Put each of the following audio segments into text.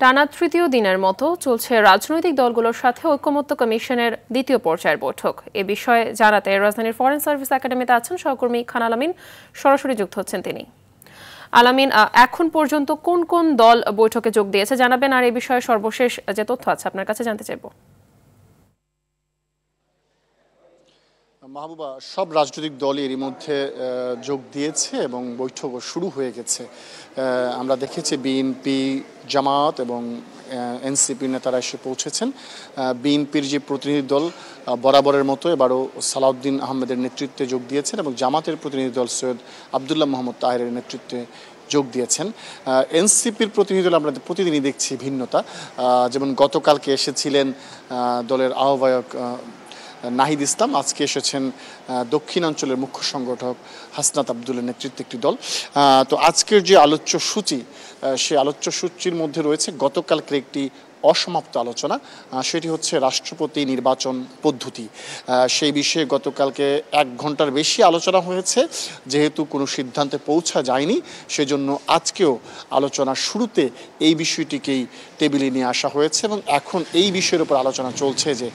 টানা তৃতীয় দিনের মতো চলছে রাজনৈতিক দলগুলোর সাথে ঐকমত্য কমিশনের দ্বিতীয় পর্যায়ের বৈঠক। এ বিষয়ে জানাতে রাজধানীর ফরেন সার্ভিস একাডেমিতে আছেন সহকর্মী খান আলামিন। সরাসরি যুক্ত হচ্ছেন তিনি। আলামিন, এখন পর্যন্ত কোন কোন দল বৈঠকে যোগ দিয়েছে জানাবেন, আর এই বিষয়ে সর্বশেষ যে তথ্য আছে আপনার কাছে জানতে চাইব। মাহবুবা, সব রাজনৈতিক দলই এরই মধ্যে যোগ দিয়েছে এবং বৈঠকও শুরু হয়ে গেছে। আমরা দেখেছি বিএনপি, জামাত এবং এনসিপি নেতারা এসে পৌঁছেছেন। বিএনপির যে প্রতিনিধি দল বরাবরের মতো এবারও সালাউদ্দিন আহমেদের নেতৃত্বে যোগ দিয়েছেন এবং জামাতের প্রতিনিধি দল সৈয়দ আবদুল্লাহ মোহাম্মদ তাহেরের নেতৃত্বে যোগ দিয়েছেন। এনসিপির প্রতিনিধি দল আমরা প্রতিদিনই দেখছি ভিন্নতা। যেমন গতকালকে এসেছিলেন দলের আহ্বায়ক নাহিদ ইসলাম, আজকে এসেছেন দক্ষিণাঞ্চলের মুখ্য সংগঠক হাসনাত আবদুল্লার নেতৃত্বে একটি দল। তো আজকের যে আলোচ্য সূচি, সেই আলোচ্য সূচির মধ্যে রয়েছে গতকালকের একটি অসমাপ্ত আলোচনা, সেটি হচ্ছে রাষ্ট্রপতি নির্বাচন পদ্ধতি। সেই বিষয়ে গতকালকে 1 ঘন্টার বেশি আলোচনা হয়েছে। যেহেতু কোনো সিদ্ধান্তে পৌঁছা যায়নি, সেজন্য আজকেও আলোচনার শুরুতে এই বিষয়টিকেই টেবিলে নিয়ে আসা হয়েছে এবং এখন এই বিষয়ের উপর আলোচনা চলছে যে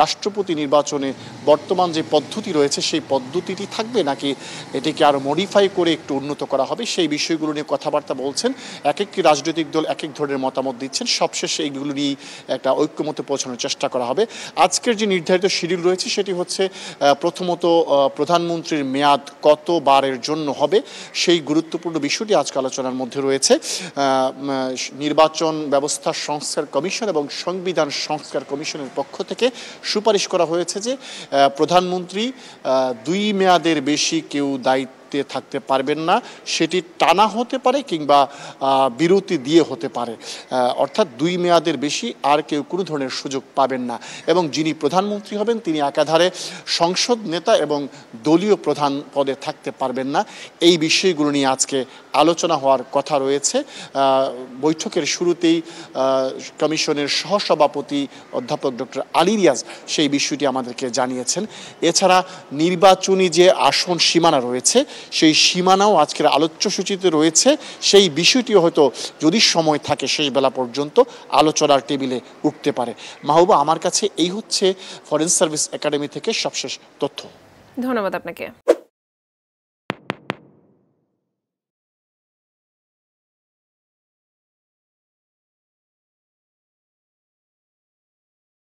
রাষ্ট্রপতি নির্বাচনে বর্তমান যে পদ্ধতি রয়েছে সেই পদ্ধতিটি থাকবে নাকি এটিকে আরও মডিফাই করে একটু উন্নত করা হবে। সেই বিষয়গুলো নিয়ে কথাবার্তা বলছেন। এক একটি রাজনৈতিক দল এক এক ধরনের মতামত দিচ্ছেন। সবশেষে এইগুলো নিয়ে একটা ঐক্যমতে পৌঁছানোর চেষ্টা করা হবে। আজকের যে নির্ধারিত শিডিউল রয়েছে সেটি হচ্ছে প্রথমত প্রধানমন্ত্রীর মেয়াদ কতবারের জন্য হবে সেই গুরুত্বপূর্ণ বিষয়টি আজকে আলোচনার মধ্যে রয়েছে। নির্বাচন ব্যবস্থা সংস্কার কমিশন এবং সংবিধান সংস্কার কমিশনের পক্ষ থেকে সুপারিশ করা হয়েছে যে প্রধানমন্ত্রী 2 মেয়াদের বেশি কেউ দায়িত্বে থাকতে পারবেন না। সেটি টানা হতে পারে কিংবা বিরতি দিয়ে হতে পারে, অর্থাৎ 2 মেয়াদের বেশি আর কেউ কোনো ধরনের সুযোগ পাবেন না। এবং যিনি প্রধানমন্ত্রী হবেন তিনি একাধারে সংসদ নেতা এবং দলীয় প্রধান পদে থাকতে পারবেন না। এই বিষয়গুলো নিয়ে আজকে আলোচনা হওয়ার কথা রয়েছে। বৈঠকের শুরুতেই কমিশনের সহসভাপতি অধ্যাপক ডক্টর আলী রিয়াজ সেই বিষয়টি আমাদেরকে জানিয়েছেন। এছাড়া নির্বাচনী যে আসন সীমানা রয়েছে সেই সীমানাও আজকের আলোচ্য সূচিতে রয়েছে। সেই বিষয়টিও হয়তো যদি সময় থাকে শেষ বেলা পর্যন্ত আলোচনার টেবিলে উঠতে পারে। মাহবুবা, আমার কাছে এই হচ্ছে ফরেন সার্ভিস একাডেমি থেকে সবশেষ তথ্য। ধন্যবাদ আপনাকে।